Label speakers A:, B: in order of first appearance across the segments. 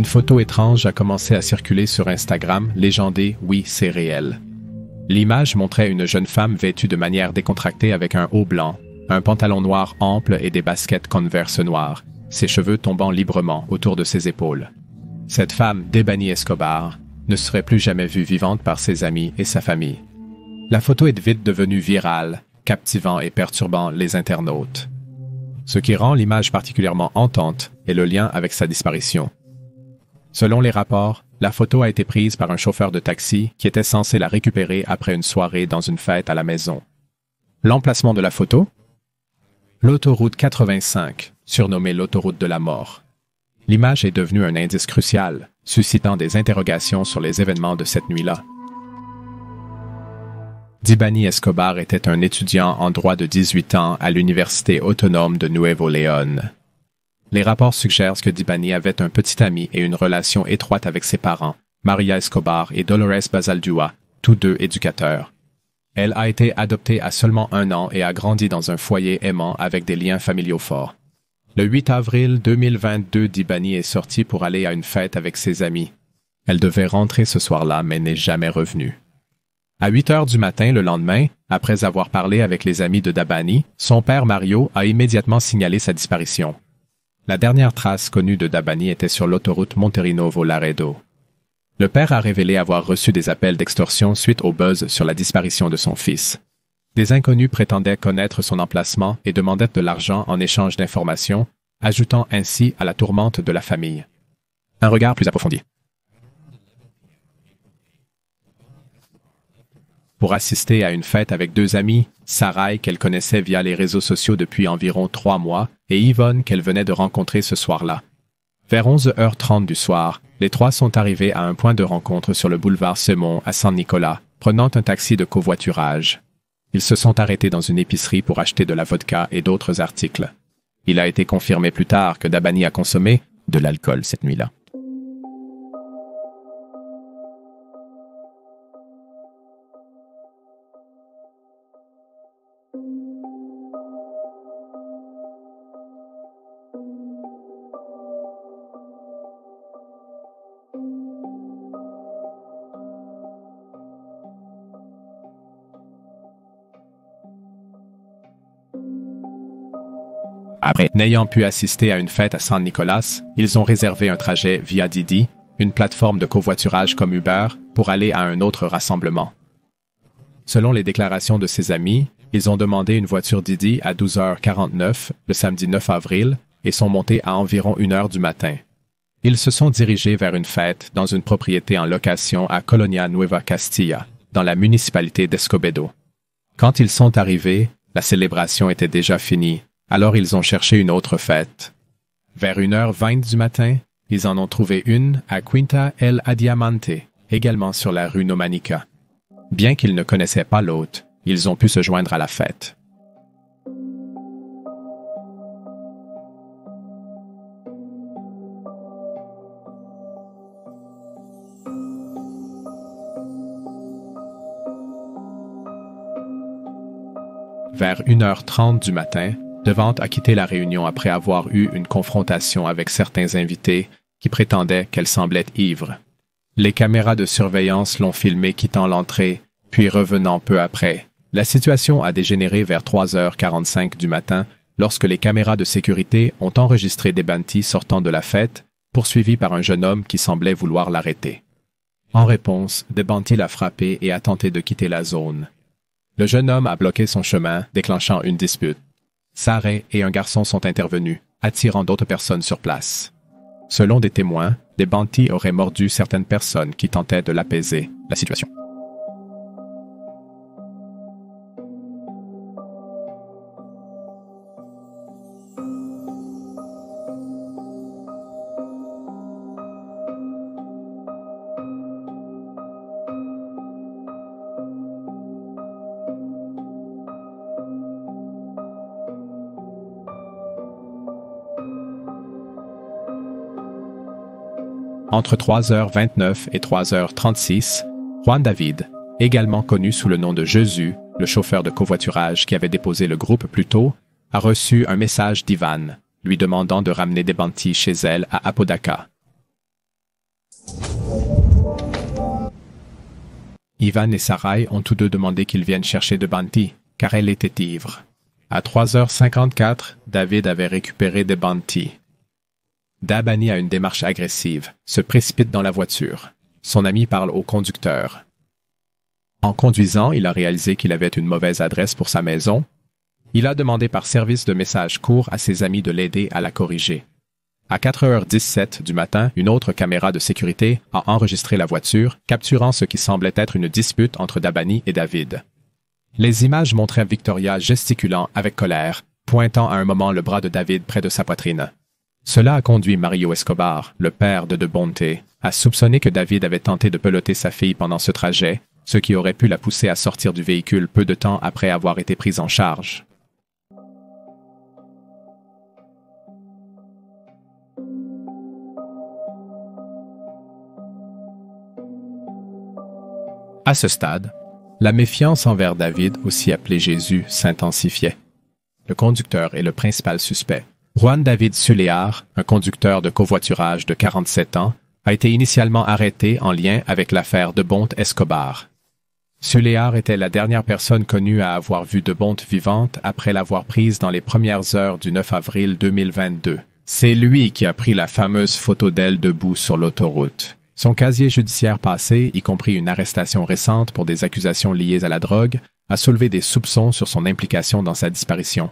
A: photo étrange a commencé à circuler sur Instagram, légendée « Oui, c'est réel ». L'image montrait une jeune femme vêtue de manière décontractée avec un haut blanc, un pantalon noir ample et des baskets Converse noires, ses cheveux tombant librement autour de ses épaules. Cette femme, Debany Escobar, ne serait plus jamais vue vivante par ses amis et sa famille. La photo est vite devenue virale, captivant et perturbant les internautes. Ce qui rend l'image particulièrement hantante est le lien avec sa disparition. Selon les rapports, la photo a été prise par un chauffeur de taxi qui était censé la récupérer après une soirée dans une fête à la maison. L'emplacement de la photo? L'autoroute 85, surnommée l'autoroute de la mort. L'image est devenue un indice crucial, suscitant des interrogations sur les événements de cette nuit-là. Debany Escobar était un étudiant en droit de 18 ans à l'Université autonome de Nuevo León. Les rapports suggèrent que Debany avait un petit ami et une relation étroite avec ses parents, Maria Escobar et Dolores Bazaldúa, tous deux éducateurs. Elle a été adoptée à seulement 1 an et a grandi dans un foyer aimant avec des liens familiaux forts. Le 8 avril 2022, Debany est sortie pour aller à une fête avec ses amis. Elle devait rentrer ce soir-là, mais n'est jamais revenue. À 8 heures du matin le lendemain, après avoir parlé avec les amis de Debany, son père Mario a immédiatement signalé sa disparition. La dernière trace connue de Debany était sur l'autoroute Monterrey-Novo-Laredo. Le père a révélé avoir reçu des appels d'extorsion suite au buzz sur la disparition de son fils. Des inconnus prétendaient connaître son emplacement et demandaient de l'argent en échange d'informations, ajoutant ainsi à la tourmente de la famille. Un regard plus approfondi. Pour assister à une fête avec 2 amis, Sarai, qu'elle connaissait via les réseaux sociaux depuis environ 3 mois, et Yvonne, qu'elle venait de rencontrer ce soir-là. Vers 11h30 du soir, les 3 sont arrivés à un point de rencontre sur le boulevard Semon à San Nicolas, prenant un taxi de covoiturage. Ils se sont arrêtés dans une épicerie pour acheter de la vodka et d'autres articles. Il a été confirmé plus tard que Debany a consommé de l'alcool cette nuit-là. Après, n'ayant pu assister à une fête à San Nicolas, ils ont réservé un trajet via Didi, une plateforme de covoiturage comme Uber, pour aller à un autre rassemblement. Selon les déclarations de ses amis, ils ont demandé une voiture Didi à 12h49 le samedi 9 avril et sont montés à environ 1h du matin. Ils se sont dirigés vers une fête dans une propriété en location à Colonia Nueva Castilla, dans la municipalité d'Escobedo. Quand ils sont arrivés, la célébration était déjà finie. Alors ils ont cherché une autre fête. Vers 1h20 du matin, ils en ont trouvé une à Quinta El Adiamante, également sur la rue Nomanica. Bien qu'ils ne connaissaient pas l'hôte, ils ont pu se joindre à la fête. Vers 1h30 du matin, Devante a quitté la réunion après avoir eu une confrontation avec certains invités qui prétendaient qu'elle semblait ivre. Les caméras de surveillance l'ont filmée quittant l'entrée, puis revenant peu après. La situation a dégénéré vers 3h45 du matin lorsque les caméras de sécurité ont enregistré Debany sortant de la fête, poursuivi par un jeune homme qui semblait vouloir l'arrêter. En réponse, Debany l'a frappé et a tenté de quitter la zone. Le jeune homme a bloqué son chemin, déclenchant une dispute. Sarai et un garçon sont intervenus, attirant d'autres personnes sur place. Selon des témoins, Debany aurait mordu certaines personnes qui tentaient de l'apaiser, la situation. Entre 3h29 et 3h36, Juan David, également connu sous le nom de Jésus, le chauffeur de covoiturage qui avait déposé le groupe plus tôt, a reçu un message d'Ivan, lui demandant de ramener Debany chez elle à Apodaca. Ivan et Sarai ont tous deux demandé qu'ils viennent chercher Debanti, car elle était ivre. À 3h54, David avait récupéré Debanti. Dabani a une démarche agressive, se précipite dans la voiture. Son ami parle au conducteur. En conduisant, il a réalisé qu'il avait une mauvaise adresse pour sa maison. Il a demandé par service de message court à ses amis de l'aider à la corriger. À 4h17 du matin, une autre caméra de sécurité a enregistré la voiture, capturant ce qui semblait être une dispute entre Dabani et David. Les images montraient Victoria gesticulant avec colère, pointant à un moment le bras de David près de sa poitrine. Cela a conduit Mario Escobar, le père de Bonte, à soupçonner que David avait tenté de peloter sa fille pendant ce trajet, ce qui aurait pu la pousser à sortir du véhicule peu de temps après avoir été prise en charge. À ce stade, la méfiance envers David, aussi appelé Jésus, s'intensifiait. Le conducteur est le principal suspect. Juan David Sulear, un conducteur de covoiturage de 47 ans, a été initialement arrêté en lien avec l'affaire de Bonte Escobar. Sulear était la dernière personne connue à avoir vu de Bonte vivante après l'avoir prise dans les premières heures du 9 avril 2022. C'est lui qui a pris la fameuse photo d'elle debout sur l'autoroute. Son casier judiciaire passé, y compris une arrestation récente pour des accusations liées à la drogue, a soulevé des soupçons sur son implication dans sa disparition.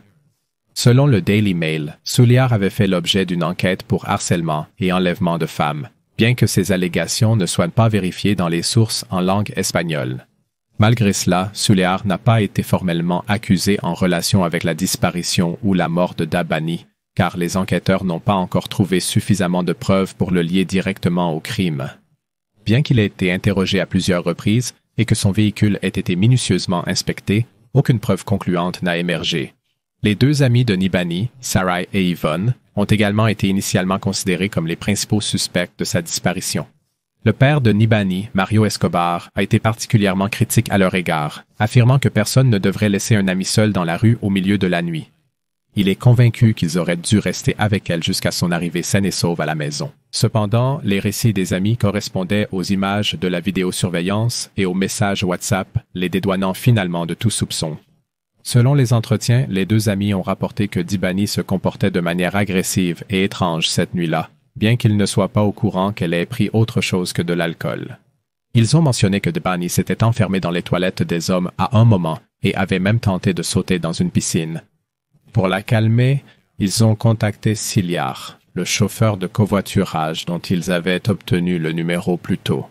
A: Selon le Daily Mail, Sulear avait fait l'objet d'une enquête pour harcèlement et enlèvement de femmes, bien que ces allégations ne soient pas vérifiées dans les sources en langue espagnole. Malgré cela, Sulear n'a pas été formellement accusé en relation avec la disparition ou la mort de Dabani, car les enquêteurs n'ont pas encore trouvé suffisamment de preuves pour le lier directement au crime. Bien qu'il ait été interrogé à plusieurs reprises et que son véhicule ait été minutieusement inspecté, aucune preuve concluante n'a émergé. Les deux amis de Nibani, Sarai et Yvonne, ont également été initialement considérés comme les principaux suspects de sa disparition. Le père de Nibani, Mario Escobar, a été particulièrement critique à leur égard, affirmant que personne ne devrait laisser un ami seul dans la rue au milieu de la nuit. Il est convaincu qu'ils auraient dû rester avec elle jusqu'à son arrivée saine et sauve à la maison. Cependant, les récits des amis correspondaient aux images de la vidéosurveillance et aux messages WhatsApp, les dédouanant finalement de tout soupçon. Selon les entretiens, les deux amis ont rapporté que Dibani se comportait de manière agressive et étrange cette nuit-là, bien qu'ils ne soient pas au courant qu'elle ait pris autre chose que de l'alcool. Ils ont mentionné que Dibani s'était enfermé dans les toilettes des hommes à un moment et avait même tenté de sauter dans une piscine. Pour la calmer, ils ont contacté Siliar, le chauffeur de covoiturage dont ils avaient obtenu le numéro plus tôt.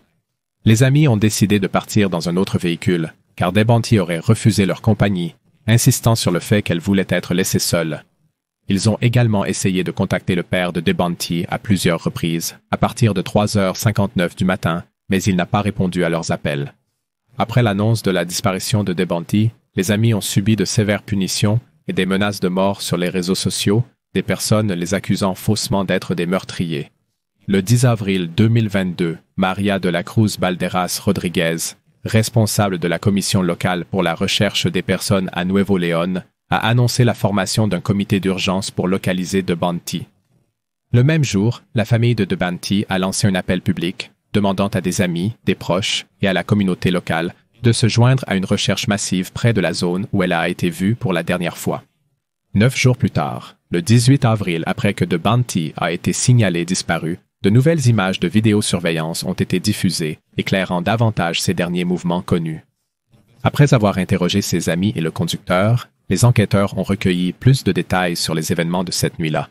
A: Les amis ont décidé de partir dans un autre véhicule, car Debanti aurait refusé leur compagnie, insistant sur le fait qu'elle voulait être laissée seule. Ils ont également essayé de contacter le père de Debanti à plusieurs reprises, à partir de 3h59 du matin, mais il n'a pas répondu à leurs appels. Après l'annonce de la disparition de Debanti, les amis ont subi de sévères punitions et des menaces de mort sur les réseaux sociaux, des personnes les accusant faussement d'être des meurtriers. Le 10 avril 2022, Maria de la Cruz Balderas Rodriguez, responsable de la commission locale pour la recherche des personnes à Nuevo León, a annoncé la formation d'un comité d'urgence pour localiser Debanti. Le même jour, la famille de Debanti a lancé un appel public, demandant à des amis, des proches et à la communauté locale de se joindre à une recherche massive près de la zone où elle a été vue pour la dernière fois. 9 jours plus tard, le 18 avril après que Debanti a été signalé disparu, de nouvelles images de vidéosurveillance ont été diffusées, éclairant davantage ses derniers mouvements connus. Après avoir interrogé ses amis et le conducteur, les enquêteurs ont recueilli plus de détails sur les événements de cette nuit-là.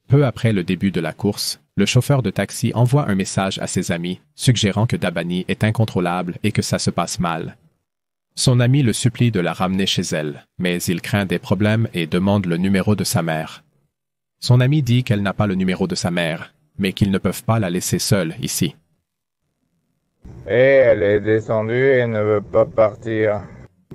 A: Peu après le début de la course, le chauffeur de taxi envoie un message à ses amis, suggérant que Dabani est incontrôlable et que ça se passe mal. Son ami le supplie de la ramener chez elle, mais il craint des problèmes et demande le numéro de sa mère. Son ami dit qu'elle n'a pas le numéro de sa mère, mais qu'ils ne peuvent pas la laisser seule ici.
B: Et elle est descendue et ne veut pas partir.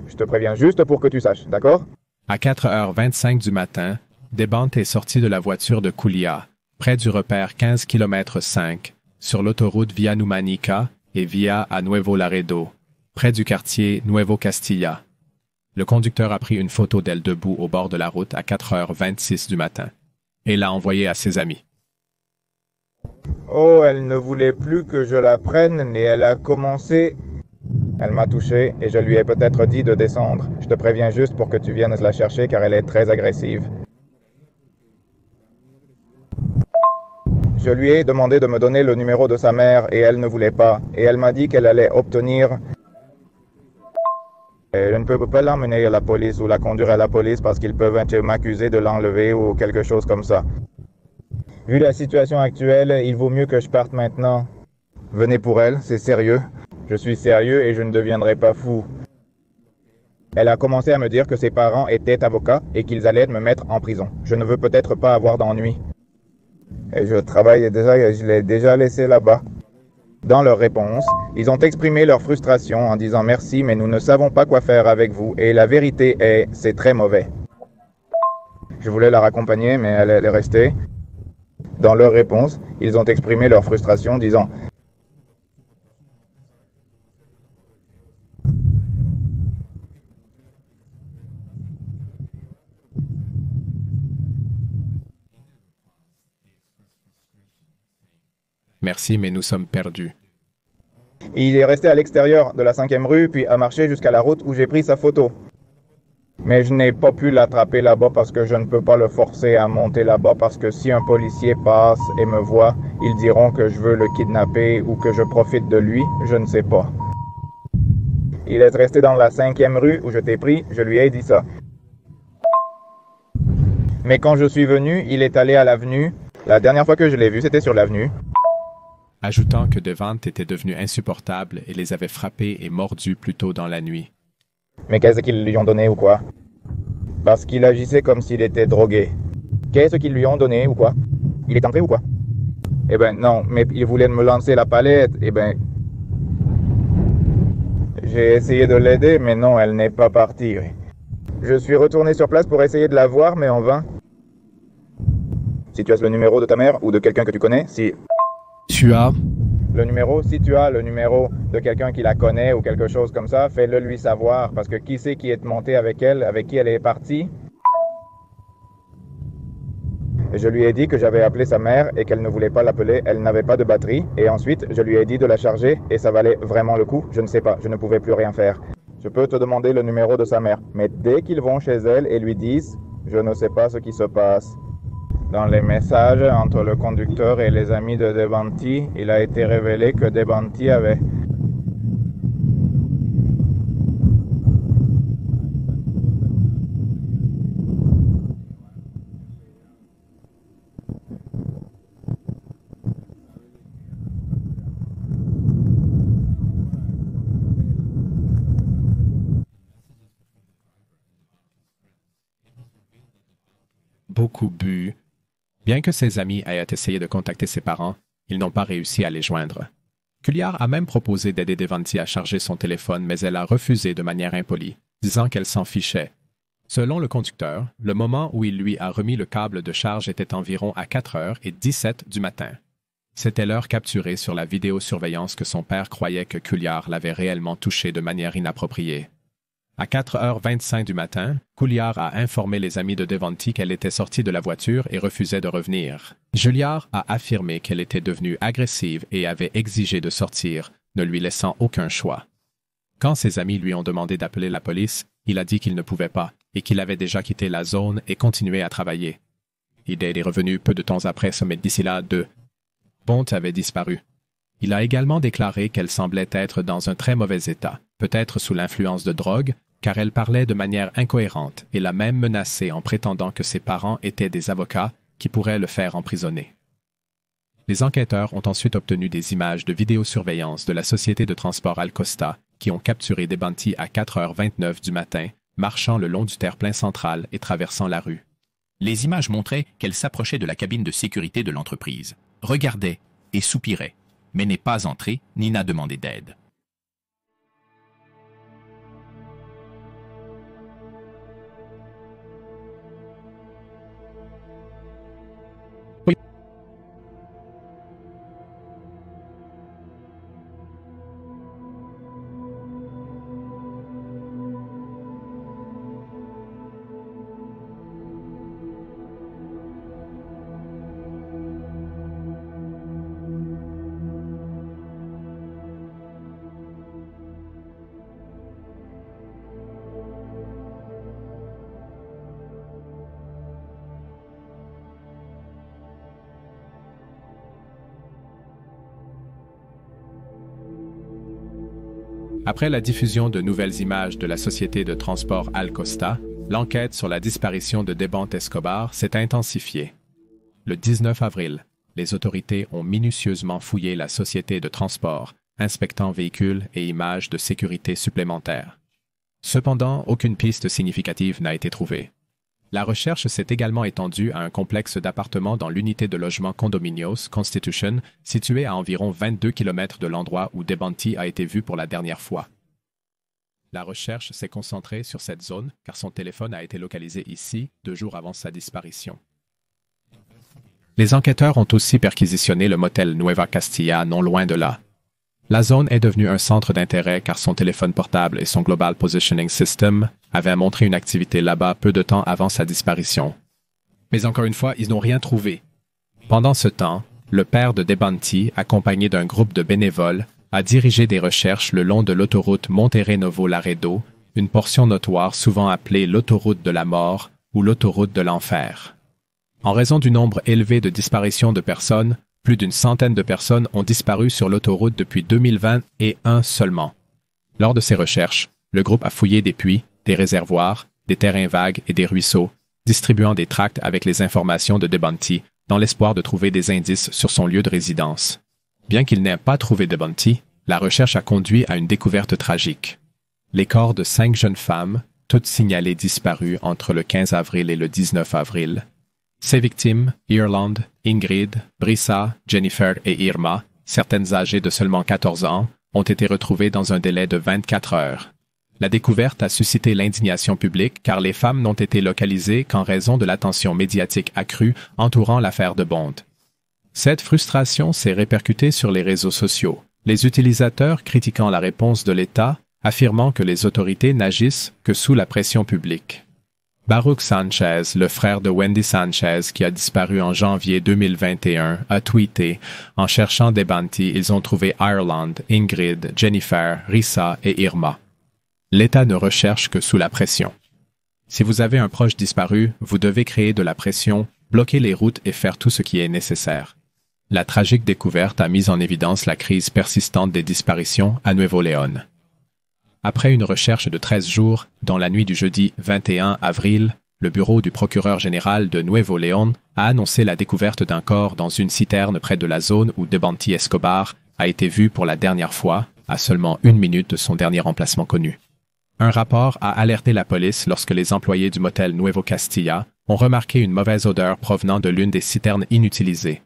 B: Je te préviens juste pour que tu saches, d'accord?
A: À 4h25 du matin, Debante est sorti de la voiture de Culia, près du repère 15 km 5, sur l'autoroute Via Numanica et Via à Nuevo Laredo, près du quartier Nuevo Castilla. Le conducteur a pris une photo d'elle debout au bord de la route à 4h26 du matin et l'a envoyée à ses amis.
B: Oh, elle ne voulait plus que je la prenne et elle a commencé Elle m'a touché et je lui ai peut-être dit de descendre. Je te préviens juste pour que tu viennes la chercher car elle est très agressive. Je lui ai demandé de me donner le numéro de sa mère et elle ne voulait pas. Et elle m'a dit qu'elle allait obtenir. Et je ne peux pas l'emmener à la police ou la conduire à la police parce qu'ils peuvent m'accuser de l'enlever ou quelque chose comme ça. Vu la situation actuelle, il vaut mieux que je parte maintenant. Venez pour elle, c'est sérieux. Je suis sérieux et je ne deviendrai pas fou. Elle a commencé à me dire que ses parents étaient avocats et qu'ils allaient me mettre en prison. Je ne veux peut-être pas avoir d'ennui. Et je travaille déjà, je l'ai déjà laissé là-bas. Dans leur réponse, ils ont exprimé leur frustration en disant merci, mais nous ne savons pas quoi faire avec vous. Et la vérité est, c'est très mauvais. Je voulais la raccompagner, mais elle est restée. Dans leur réponse, ils ont exprimé leur frustration, disant
A: Merci, mais nous sommes perdus.
B: il est resté à l'extérieur de la 5e rue, puis a marché jusqu'à la route où j'ai pris sa photo. Mais je n'ai pas pu l'attraper là-bas parce que je ne peux pas le forcer à monter là-bas parce que si un policier passe et me voit, ils diront que je veux le kidnapper ou que je profite de lui, je ne sais pas. Il est resté dans la 5e rue où je t'ai pris, je lui ai dit ça. Mais quand je suis venu, il est allé à l'avenue. La dernière fois que je l'ai vu, c'était sur l'avenue.
A: Ajoutant que Devante était devenu insupportable et les avait frappés et mordus plus tôt dans la nuit.
B: Mais qu'est-ce qu'ils lui ont donné ou quoi? Parce qu'il agissait comme s'il était drogué. Qu'est-ce qu'ils lui ont donné ou quoi? Il est entré ou quoi? Eh ben non, mais il voulait me lancer la palette. Eh ben, j'ai essayé de l'aider, mais non, elle n'est pas partie. Je suis retourné sur place pour essayer de la voir, mais en vain. Si tu as le numéro de ta mère ou de quelqu'un que tu connais, si
A: Tu as...
B: si tu as le numéro de quelqu'un qui la connaît ou quelque chose comme ça, fais-le lui savoir, parce que qui c'est qui est monté avec elle, avec qui elle est partie? Je lui ai dit que j'avais appelé sa mère et qu'elle ne voulait pas l'appeler, elle n'avait pas de batterie, et ensuite je lui ai dit de la charger et ça valait vraiment le coup, je ne sais pas, je ne pouvais plus rien faire. Je peux te demander le numéro de sa mère, mais dès qu'ils vont chez elle et lui disent « Je ne sais pas ce qui se passe », dans les messages entre le conducteur et les amis de Devanti, il a été révélé que Devanti avait...
A: beaucoup bu. Bien que ses amis aient essayé de contacter ses parents, ils n'ont pas réussi à les joindre. Couillard a même proposé d'aider Devanti à charger son téléphone, mais elle a refusé de manière impolie, disant qu'elle s'en fichait. Selon le conducteur, le moment où il lui a remis le câble de charge était environ à 4h17 du matin. C'était l'heure capturée sur la vidéosurveillance que son père croyait que Couillard l'avait réellement touché de manière inappropriée. À 4h25 du matin, Couillard a informé les amis de Devanti qu'elle était sortie de la voiture et refusait de revenir. Julliard a affirmé qu'elle était devenue agressive et avait exigé de sortir, ne lui laissant aucun choix. Quand ses amis lui ont demandé d'appeler la police, il a dit qu'il ne pouvait pas et qu'il avait déjà quitté la zone et continué à travailler. Il est revenu peu de temps après, mais d'ici là, Ponte avait disparu. Il a également déclaré qu'elle semblait être dans un très mauvais état, peut-être sous l'influence de drogue, car elle parlait de manière incohérente et l'a même menacé en prétendant que ses parents étaient des avocats qui pourraient le faire emprisonner. Les enquêteurs ont ensuite obtenu des images de vidéosurveillance de la société de transport Alcosta qui ont capturé Devanti à 4h29 du matin, marchant le long du terre-plein central et traversant la rue.
C: Les images montraient qu'elle s'approchait de la cabine de sécurité de l'entreprise, regardait et soupirait, mais n'est pas entrée ni n'a demandé d'aide.
A: Après la diffusion de nouvelles images de la société de transport Al Costa, l'enquête sur la disparition de Devante Escobar s'est intensifiée. Le 19 avril, les autorités ont minutieusement fouillé la société de transport, inspectant véhicules et images de sécurité supplémentaires. Cependant, aucune piste significative n'a été trouvée. La recherche s'est également étendue à un complexe d'appartements dans l'unité de logement Condominios Constitution, situé à environ 22 km de l'endroit où Devante a été vu pour la dernière fois. La recherche s'est concentrée sur cette zone car son téléphone a été localisé ici 2 jours avant sa disparition. Les enquêteurs ont aussi perquisitionné le motel Nueva Castilla non loin de là. La zone est devenue un centre d'intérêt car son téléphone portable et son Global Positioning System avaient montré une activité là-bas peu de temps avant sa disparition. Mais encore une fois, ils n'ont rien trouvé. Pendant ce temps, le père de Devante, accompagné d'un groupe de bénévoles, a dirigé des recherches le long de l'autoroute Monterrey-Novo-Laredo, une portion notoire souvent appelée l'autoroute de la mort ou l'autoroute de l'enfer. En raison du nombre élevé de disparitions de personnes, plus d'une centaine de personnes ont disparu sur l'autoroute depuis 2021 seulement. Lors de ces recherches, le groupe a fouillé des puits, des réservoirs, des terrains vagues et des ruisseaux, distribuant des tracts avec les informations de Devante dans l'espoir de trouver des indices sur son lieu de résidence. Bien qu'il n'ait pas trouvé Devante, la recherche a conduit à une découverte tragique. Les corps de 5 jeunes femmes, toutes signalées disparues entre le 15 avril et le 19 avril. Ces victimes, Ireland, Ingrid, Brisa, Jennifer et Irma, certaines âgées de seulement 14 ans, ont été retrouvées dans un délai de 24 heures. La découverte a suscité l'indignation publique car les femmes n'ont été localisées qu'en raison de l'attention médiatique accrue entourant l'affaire de Bond. Cette frustration s'est répercutée sur les réseaux sociaux, les utilisateurs critiquant la réponse de l'État, affirmant que les autorités n'agissent que sous la pression publique. Baruch Sanchez, le frère de Wendy Sanchez qui a disparu en janvier 2021, a tweeté « En cherchant Devante, ils ont trouvé Ireland, Ingrid, Jennifer, Risa et Irma. » L'État ne recherche que sous la pression. Si vous avez un proche disparu, vous devez créer de la pression, bloquer les routes et faire tout ce qui est nécessaire. La tragique découverte a mis en évidence la crise persistante des disparitions à Nuevo León. Après une recherche de 13 jours, dans la nuit du jeudi 21 avril, le bureau du procureur général de Nuevo León a annoncé la découverte d'un corps dans une citerne près de la zone où Devante Escobar a été vu pour la dernière fois, à seulement 1 minute de son dernier emplacement connu. Un rapport a alerté la police lorsque les employés du motel Nuevo Castilla ont remarqué une mauvaise odeur provenant de l'une des citernes inutilisées.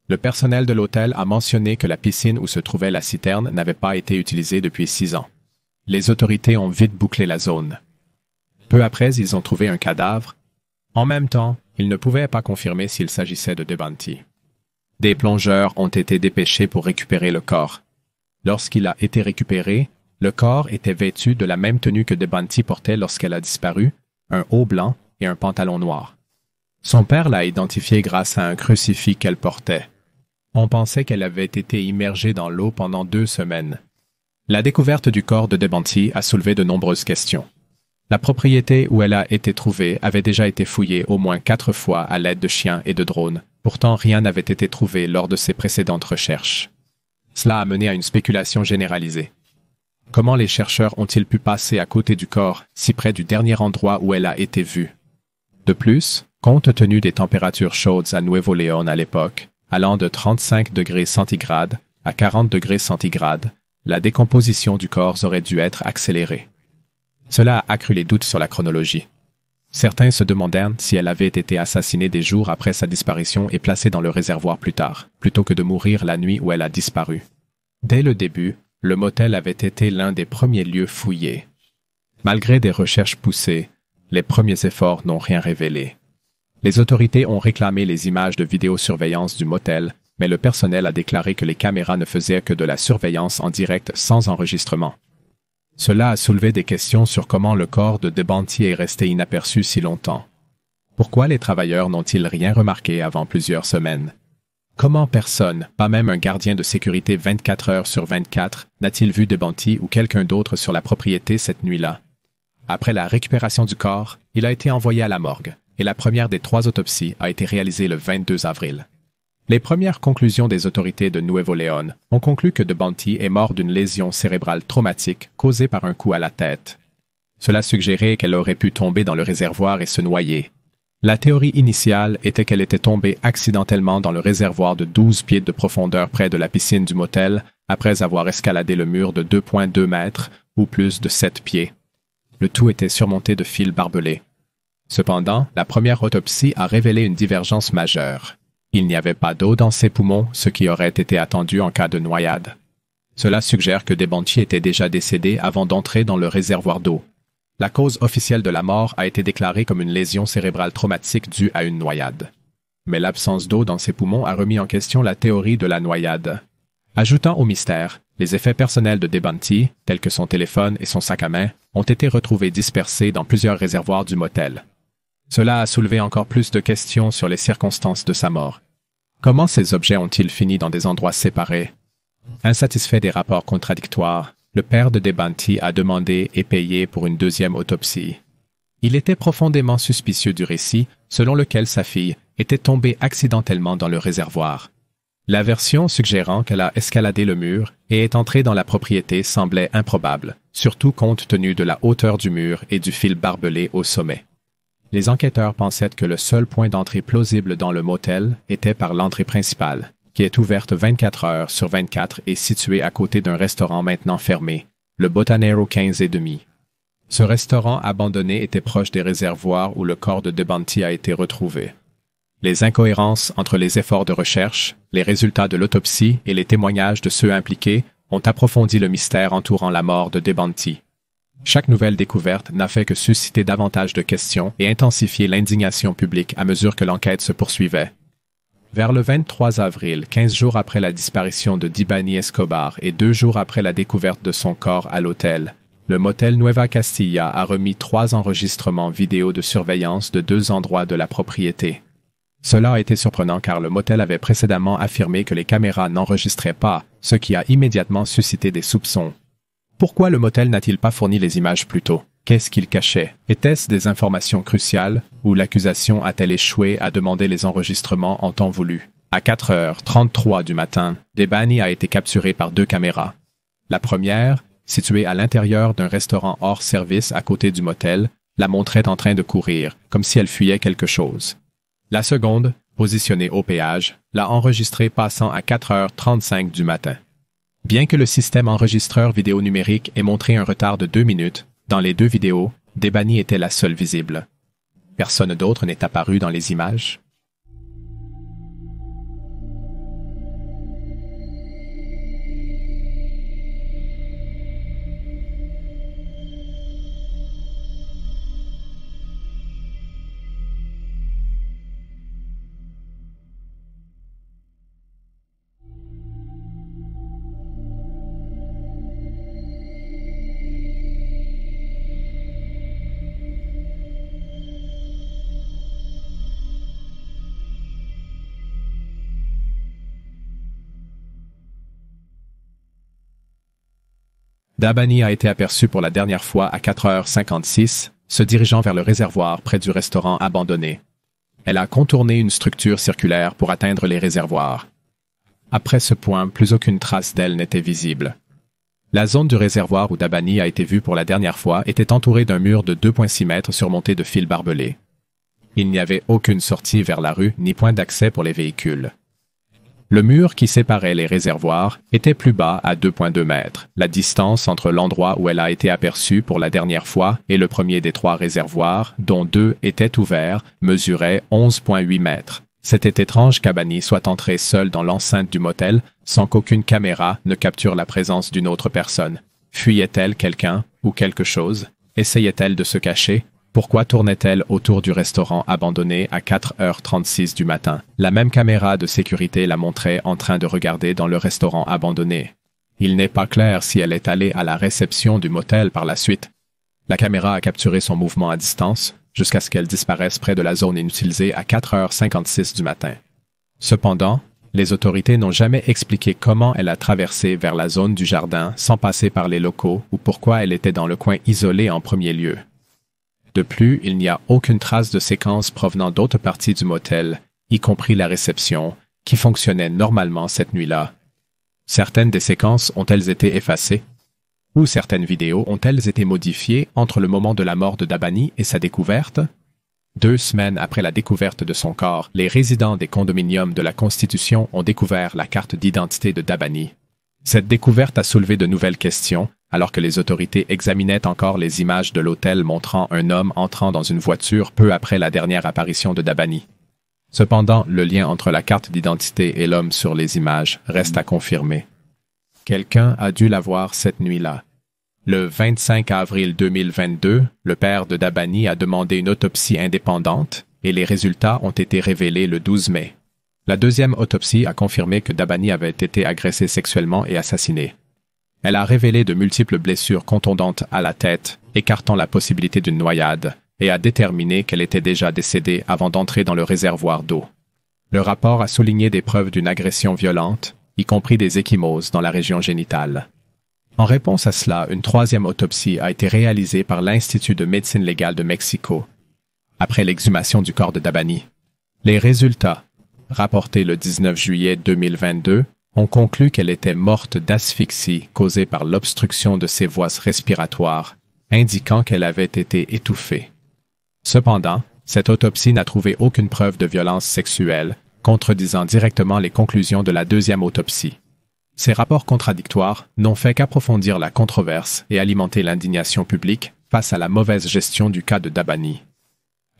A: Le personnel de l'hôtel a mentionné que la piscine où se trouvait la citerne n'avait pas été utilisée depuis 6 ans. Les autorités ont vite bouclé la zone. Peu après, ils ont trouvé un cadavre. En même temps, ils ne pouvaient pas confirmer s'il s'agissait de Devante. Des plongeurs ont été dépêchés pour récupérer le corps. Lorsqu'il a été récupéré, le corps était vêtu de la même tenue que Devante portait lorsqu'elle a disparu, un haut blanc et un pantalon noir. Son père l'a identifié grâce à un crucifix qu'elle portait. On pensait qu'elle avait été immergée dans l'eau pendant 2 semaines. La découverte du corps de Devante a soulevé de nombreuses questions. La propriété où elle a été trouvée avait déjà été fouillée au moins 4 fois à l'aide de chiens et de drones. Pourtant, rien n'avait été trouvé lors de ses précédentes recherches. Cela a mené à une spéculation généralisée. Comment les chercheurs ont-ils pu passer à côté du corps, si près du dernier endroit où elle a été vue? De plus, compte tenu des températures chaudes à Nuevo León à l'époque, allant de 35 degrés centigrades à 40 degrés centigrades, la décomposition du corps aurait dû être accélérée. Cela a accru les doutes sur la chronologie. Certains se demandèrent si elle avait été assassinée des jours après sa disparition et placée dans le réservoir plus tard, plutôt que de mourir la nuit où elle a disparu. Dès le début, le motel avait été l'un des premiers lieux fouillés. Malgré des recherches poussées, les premiers efforts n'ont rien révélé. Les autorités ont réclamé les images de vidéosurveillance du motel, mais le personnel a déclaré que les caméras ne faisaient que de la surveillance en direct sans enregistrement. Cela a soulevé des questions sur comment le corps de Devante est resté inaperçu si longtemps. Pourquoi les travailleurs n'ont-ils rien remarqué avant plusieurs semaines? Comment personne, pas même un gardien de sécurité 24 heures sur 24, n'a-t-il vu Devante ou quelqu'un d'autre sur la propriété cette nuit-là? Après la récupération du corps, il a été envoyé à la morgue, et la première des 3 autopsies a été réalisée le 22 avril. Les premières conclusions des autorités de Nuevo León ont conclu que DeBanti est mort d'une lésion cérébrale traumatique causée par un coup à la tête. Cela suggérait qu'elle aurait pu tomber dans le réservoir et se noyer. La théorie initiale était qu'elle était tombée accidentellement dans le réservoir de 12 pieds de profondeur près de la piscine du motel après avoir escaladé le mur de 2,2 mètres ou plus de 7 pieds. Le tout était surmonté de fils barbelés. Cependant, la première autopsie a révélé une divergence majeure. Il n'y avait pas d'eau dans ses poumons, ce qui aurait été attendu en cas de noyade. Cela suggère que DeBanti était déjà décédé avant d'entrer dans le réservoir d'eau. La cause officielle de la mort a été déclarée comme une lésion cérébrale traumatique due à une noyade. Mais l'absence d'eau dans ses poumons a remis en question la théorie de la noyade. Ajoutant au mystère, les effets personnels de DeBanti, tels que son téléphone et son sac à main, ont été retrouvés dispersés dans plusieurs réservoirs du motel. Cela a soulevé encore plus de questions sur les circonstances de sa mort. Comment ces objets ont-ils fini dans des endroits séparés? Insatisfait des rapports contradictoires, le père de DeBanti a demandé et payé pour une deuxième autopsie. Il était profondément suspicieux du récit, selon lequel sa fille était tombée accidentellement dans le réservoir. La version suggérant qu'elle a escaladé le mur et est entrée dans la propriété semblait improbable, surtout compte tenu de la hauteur du mur et du fil barbelé au sommet. Les enquêteurs pensaient que le seul point d'entrée plausible dans le motel était par l'entrée principale, qui est ouverte 24 heures sur 24 et située à côté d'un restaurant maintenant fermé, le Botanero 15,5. Ce restaurant abandonné était proche des réservoirs où le corps de DeBanti a été retrouvé. Les incohérences entre les efforts de recherche, les résultats de l'autopsie et les témoignages de ceux impliqués ont approfondi le mystère entourant la mort de DeBanti. Chaque nouvelle découverte n'a fait que susciter davantage de questions et intensifier l'indignation publique à mesure que l'enquête se poursuivait. Vers le 23 avril, 15 jours après la disparition de Dibani Escobar et 2 jours après la découverte de son corps à l'hôtel, le motel Nueva Castilla a remis 3 enregistrements vidéo de surveillance de 2 endroits de la propriété. Cela a été surprenant car le motel avait précédemment affirmé que les caméras n'enregistraient pas, ce qui a immédiatement suscité des soupçons. Pourquoi le motel n'a-t-il pas fourni les images plus tôt? Qu'est-ce qu'il cachait? Était-ce des informations cruciales ou l'accusation a-t-elle échoué à demander les enregistrements en temps voulu? À 4h33 du matin, DeBanti a été capturé par 2 caméras. La première, située à l'intérieur d'un restaurant hors service à côté du motel, la montrait en train de courir, comme si elle fuyait quelque chose. La seconde, positionnée au péage, l'a enregistrée passant à 4h35 du matin. Bien que le système enregistreur vidéo numérique ait montré un retard de 2 minutes, dans les 2 vidéos, DeBanti était la seule visible. Personne d'autre n'est apparu dans les images. DeBanti a été aperçu pour la dernière fois à 4h56, se dirigeant vers le réservoir près du restaurant abandonné. Elle a contourné une structure circulaire pour atteindre les réservoirs. Après ce point, plus aucune trace d'elle n'était visible. La zone du réservoir où DeBanti a été vue pour la dernière fois était entourée d'un mur de 2,6 mètres surmonté de fils barbelés. Il n'y avait aucune sortie vers la rue ni point d'accès pour les véhicules. Le mur qui séparait les réservoirs était plus bas à 2,2 mètres. La distance entre l'endroit où elle a été aperçue pour la dernière fois et le premier des 3 réservoirs, dont 2 étaient ouverts, mesurait 11,8 mètres. C'était étrange qu'Abani soit entrée seule dans l'enceinte du motel sans qu'aucune caméra ne capture la présence d'une autre personne. Fuyait-elle quelqu'un ou quelque chose? Essayait-elle de se cacher? Pourquoi tournait-elle autour du restaurant abandonné à 4h36 du matin? La même caméra de sécurité la montrait en train de regarder dans le restaurant abandonné. Il n'est pas clair si elle est allée à la réception du motel par la suite. La caméra a capturé son mouvement à distance, jusqu'à ce qu'elle disparaisse près de la zone inutilisée à 4h56 du matin. Cependant, les autorités n'ont jamais expliqué comment elle a traversé vers la zone du jardin sans passer par les locaux ou pourquoi elle était dans le coin isolé en premier lieu. De plus, il n'y a aucune trace de séquence provenant d'autres parties du motel, y compris la réception, qui fonctionnait normalement cette nuit-là. Certaines des séquences ont-elles été effacées? Ou certaines vidéos ont-elles été modifiées entre le moment de la mort de Dabani et sa découverte? 2 semaines après la découverte de son corps, les résidents des condominiums de la Constitution ont découvert la carte d'identité de Dabani. Cette découverte a soulevé de nouvelles questions, alors que les autorités examinaient encore les images de l'hôtel montrant un homme entrant dans une voiture peu après la dernière apparition de Dabani. Cependant, le lien entre la carte d'identité et l'homme sur les images reste à confirmer. Quelqu'un a dû la voir cette nuit-là. Le 25 avril 2022, le père de Dabani a demandé une autopsie indépendante et les résultats ont été révélés le 12 mai. La deuxième autopsie a confirmé que Dabani avait été agressé sexuellement et assassiné. Elle a révélé de multiples blessures contondantes à la tête, écartant la possibilité d'une noyade, et a déterminé qu'elle était déjà décédée avant d'entrer dans le réservoir d'eau. Le rapport a souligné des preuves d'une agression violente, y compris des ecchymoses dans la région génitale. En réponse à cela, une 3e autopsie a été réalisée par l'Institut de médecine légale de Mexico, après l'exhumation du corps de Dabani. Les résultats, rapportés le 19 juillet 2022, ont conclu qu'elle était morte d'asphyxie causée par l'obstruction de ses voies respiratoires, indiquant qu'elle avait été étouffée. Cependant, cette autopsie n'a trouvé aucune preuve de violence sexuelle, contredisant directement les conclusions de la 2e autopsie. Ces rapports contradictoires n'ont fait qu'approfondir la controverse et alimenter l'indignation publique face à la mauvaise gestion du cas de Dabani.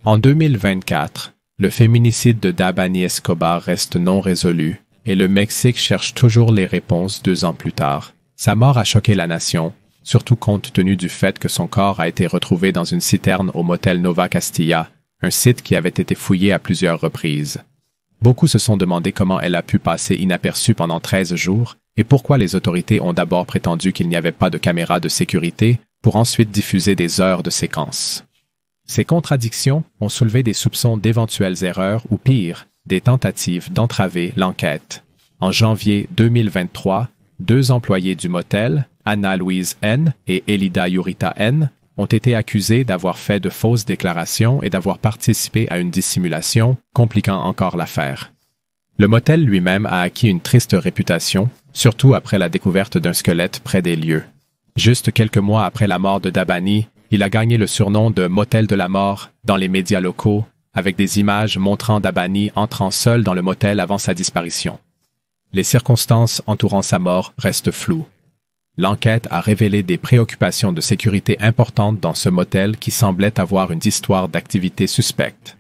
A: En 2024, le féminicide de Dabani Escobar reste non résolu et le Mexique cherche toujours les réponses 2 ans plus tard. Sa mort a choqué la nation, surtout compte tenu du fait que son corps a été retrouvé dans une citerne au motel Nova Castilla, un site qui avait été fouillé à plusieurs reprises. Beaucoup se sont demandé comment elle a pu passer inaperçue pendant 13 jours et pourquoi les autorités ont d'abord prétendu qu'il n'y avait pas de caméra de sécurité pour ensuite diffuser des heures de séquences. Ces contradictions ont soulevé des soupçons d'éventuelles erreurs ou pire, des tentatives d'entraver l'enquête. En janvier 2023, 2 employés du motel, Ana-Louise N. et Elida Yurita N., ont été accusés d'avoir fait de fausses déclarations et d'avoir participé à une dissimulation, compliquant encore l'affaire. Le motel lui-même a acquis une triste réputation, surtout après la découverte d'un squelette près des lieux. Juste quelques mois après la mort de Dabani, il a gagné le surnom de « motel de la mort » dans les médias locaux, avec des images montrant Dabani entrant seul dans le motel avant sa disparition. Les circonstances entourant sa mort restent floues. L'enquête a révélé des préoccupations de sécurité importantes dans ce motel qui semblait avoir une histoire d'activité suspecte.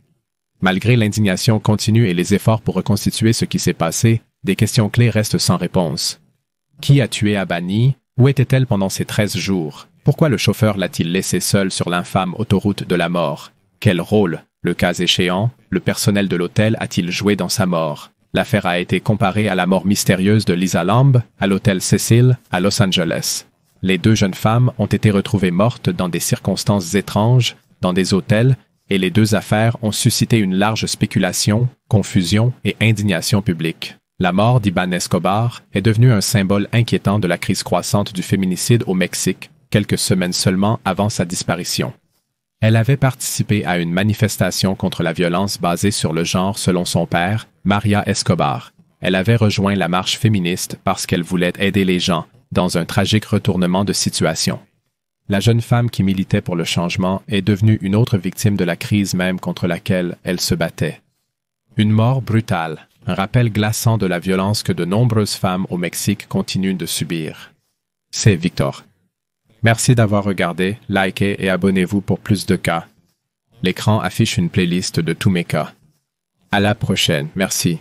A: Malgré l'indignation continue et les efforts pour reconstituer ce qui s'est passé, des questions clés restent sans réponse. Qui a tué Dabani? Où était-elle pendant ces 13 jours? Pourquoi le chauffeur l'a-t-il laissé seul sur l'infâme autoroute de la mort? Quel rôle, le cas échéant, le personnel de l'hôtel a-t-il joué dans sa mort? L'affaire a été comparée à la mort mystérieuse de Lisa Lamb à l'hôtel Cecil à Los Angeles. Les 2 jeunes femmes ont été retrouvées mortes dans des circonstances étranges, dans des hôtels, et les 2 affaires ont suscité une large spéculation, confusion et indignation publique. La mort d'Iban Escobar est devenue un symbole inquiétant de la crise croissante du féminicide au Mexique, quelques semaines seulement avant sa disparition. Elle avait participé à une manifestation contre la violence basée sur le genre selon son père, Maria Escobar. Elle avait rejoint la marche féministe parce qu'elle voulait aider les gens dans un tragique retournement de situation. La jeune femme qui militait pour le changement est devenue une autre victime de la crise même contre laquelle elle se battait. Une mort brutale, un rappel glaçant de la violence que de nombreuses femmes au Mexique continuent de subir. C'est Victor. Merci d'avoir regardé, likez et abonnez-vous pour plus de cas. L'écran affiche une playlist de tous mes cas. À la prochaine, merci.